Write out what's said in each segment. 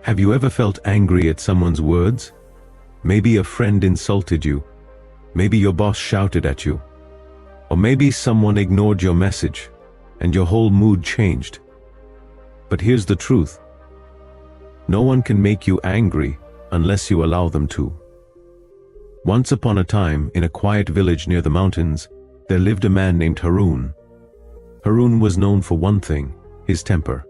Have you ever felt angry at someone's words? Maybe a friend insulted you. Maybe your boss shouted at you. Or maybe someone ignored your message, and your whole mood changed. But here's the truth. No one can make you angry unless you allow them to. Once upon a time, in a quiet village near the mountains, there lived a man named Haroon. Haroon was known for one thing, his temper.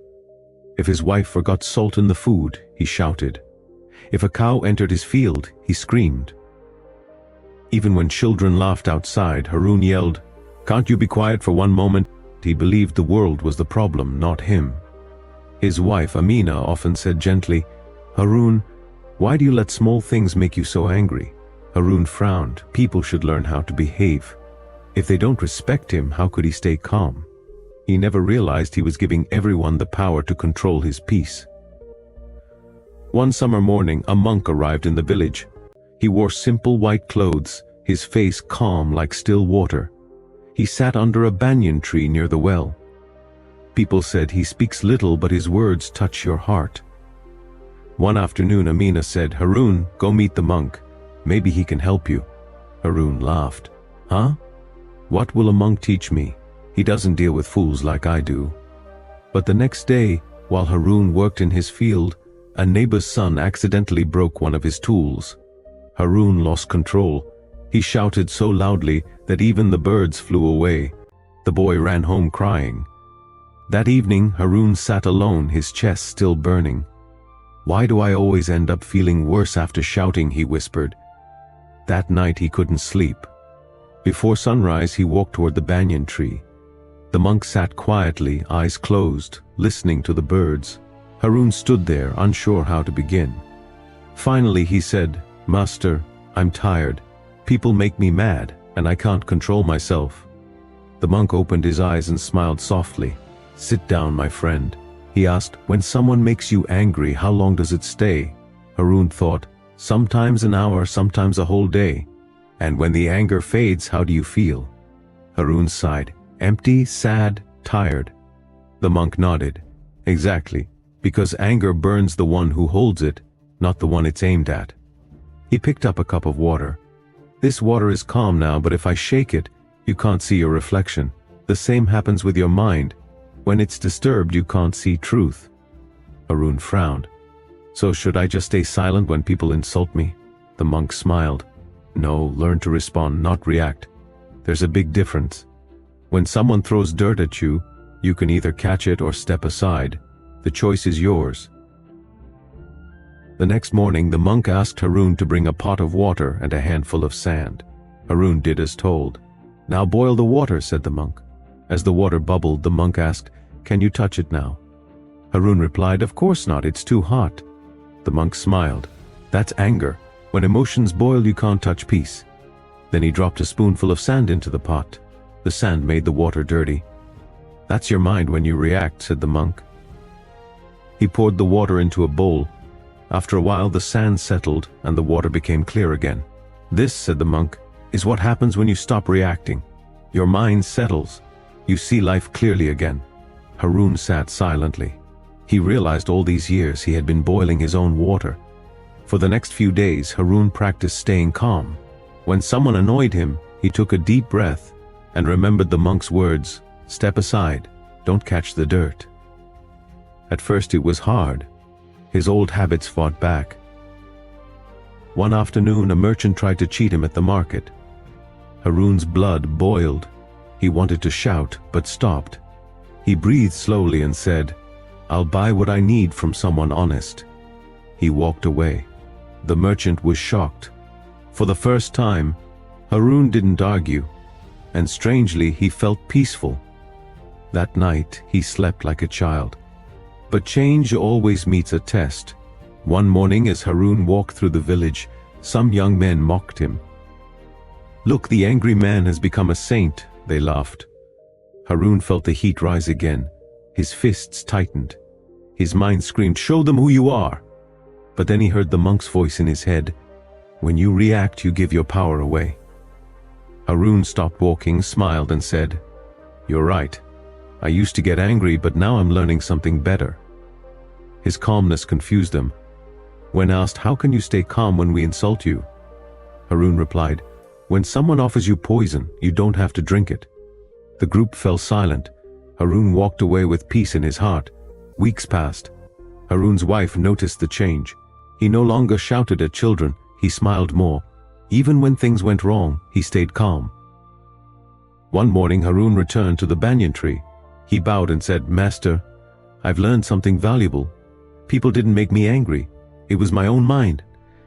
If his wife forgot salt in the food, he shouted. If a cow entered his field, he screamed. Even when children laughed outside, Haroon yelled, "Can't you be quiet for one moment?" He believed the world was the problem, not him. His wife, Amina, often said gently, "Haroon, why do you let small things make you so angry?" Haroon frowned. People should learn how to behave. If they don't respect him, how could he stay calm? He never realized he was giving everyone the power to control his peace. One summer morning, a monk arrived in the village. He wore simple white clothes, his face calm like still water. He sat under a banyan tree near the well. People said he speaks little, but his words touch your heart. One afternoon, Amina said, "Haroon, go meet the monk. Maybe he can help you." Haroon laughed. "Huh? What will a monk teach me? He doesn't deal with fools like I do." But the next day, while Haroon worked in his field, a neighbor's son accidentally broke one of his tools. Haroon lost control. He shouted so loudly that even the birds flew away. The boy ran home crying. That evening, Haroon sat alone, his chest still burning. "Why do I always end up feeling worse after shouting?" he whispered. That night he couldn't sleep. Before sunrise, he walked toward the banyan tree. The monk sat quietly, eyes closed, listening to the birds. Haroon stood there, unsure how to begin. Finally he said, "Master, I'm tired. People make me mad, and I can't control myself." The monk opened his eyes and smiled softly. "Sit down, my friend." He asked, "When someone makes you angry, how long does it stay?" Haroon thought, "Sometimes an hour, sometimes a whole day." "And when the anger fades, how do you feel?" Haroon sighed. "Empty, sad, tired." The monk nodded. "Exactly, because anger burns the one who holds it, not the one it's aimed at." He picked up a cup of water. "This water is calm now, but if I shake it, you can't see your reflection. The same happens with your mind. When it's disturbed, you can't see truth." Haroon frowned. "So should I just stay silent when people insult me?" The monk smiled. "No, learn to respond, not react. There's a big difference. When someone throws dirt at you, you can either catch it or step aside. The choice is yours." The next morning, the monk asked Haroon to bring a pot of water and a handful of sand. Haroon did as told. "Now boil the water," said the monk. As the water bubbled, the monk asked, "Can you touch it now?" Haroon replied, "Of course not, it's too hot." The monk smiled. "That's anger. When emotions boil, you can't touch peace." Then he dropped a spoonful of sand into the pot. The sand made the water dirty. "That's your mind when you react," said the monk. He poured the water into a bowl. After a while, the sand settled and the water became clear again. "This," said the monk, "is what happens when you stop reacting. Your mind settles. You see life clearly again." Haroon sat silently. He realized all these years he had been boiling his own water. For the next few days, Haroon practiced staying calm. When someone annoyed him, he took a deep breath and remembered the monk's words, "Step aside, don't catch the dirt." At first it was hard. His old habits fought back. One afternoon, a merchant tried to cheat him at the market. Haroon's blood boiled. He wanted to shout, but stopped. He breathed slowly and said, "I'll buy what I need from someone honest." He walked away. The merchant was shocked. For the first time, Haroon didn't argue, and strangely, he felt peaceful. That night, he slept like a child. But change always meets a test. One morning, as Haroon walked through the village, some young men mocked him. "Look, the angry man has become a saint," they laughed. Haroon felt the heat rise again. His fists tightened. His mind screamed, "Show them who you are!" But then he heard the monk's voice in his head, "When you react, you give your power away." Haroon stopped walking, smiled, and said, "You're right. I used to get angry, but now I'm learning something better." His calmness confused them. When asked, "How can you stay calm when we insult you?" Haroon replied, "When someone offers you poison, you don't have to drink it." The group fell silent. Haroon walked away with peace in his heart. Weeks passed. Haroon's wife noticed the change. He no longer shouted at children, he smiled more. Even when things went wrong, he stayed calm. One morning, Haroon returned to the banyan tree. He bowed and said, "Master, I've learned something valuable. People didn't make me angry. It was my own mind.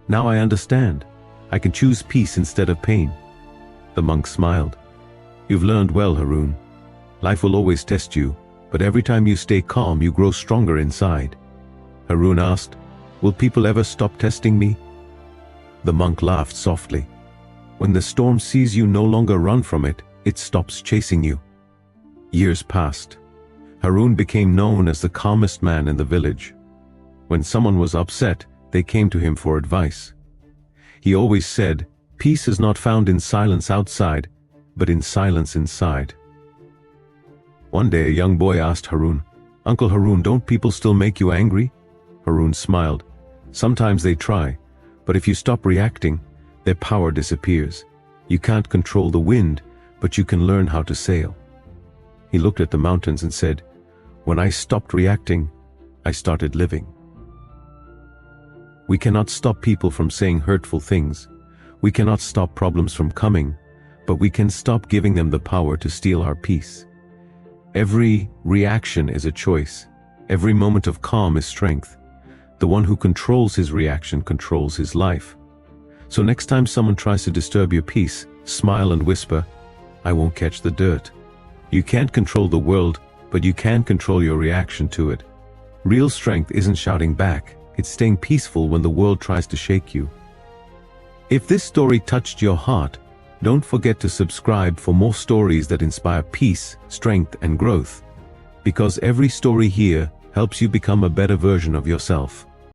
Now I understand. I can choose peace instead of pain." The monk smiled. "You've learned well, Haroon. Life will always test you, but every time you stay calm, you grow stronger inside." Haroon asked, "Will people ever stop testing me?" The monk laughed softly. "When the storm sees you no longer run from it, it stops chasing you." Years passed. Haroon became known as the calmest man in the village. When someone was upset, they came to him for advice. He always said, "Peace is not found in silence outside, but in silence inside." One day a young boy asked Haroon, "Uncle Haroon, don't people still make you angry?" Haroon smiled. "Sometimes they try, but if you stop reacting, their power disappears. You can't control the wind, but you can learn how to sail." He looked at the mountains and said, "When I stopped reacting, I started living." We cannot stop people from saying hurtful things. We cannot stop problems from coming, but we can stop giving them the power to steal our peace. Every reaction is a choice. Every moment of calm is strength. The one who controls his reaction controls his life. So next time someone tries to disturb your peace, smile and whisper, "I won't catch the dirt." You can't control the world, but you can control your reaction to it. Real strength isn't shouting back, it's staying peaceful when the world tries to shake you. If this story touched your heart, don't forget to subscribe for more stories that inspire peace, strength, and growth. Because every story here helps you become a better version of yourself.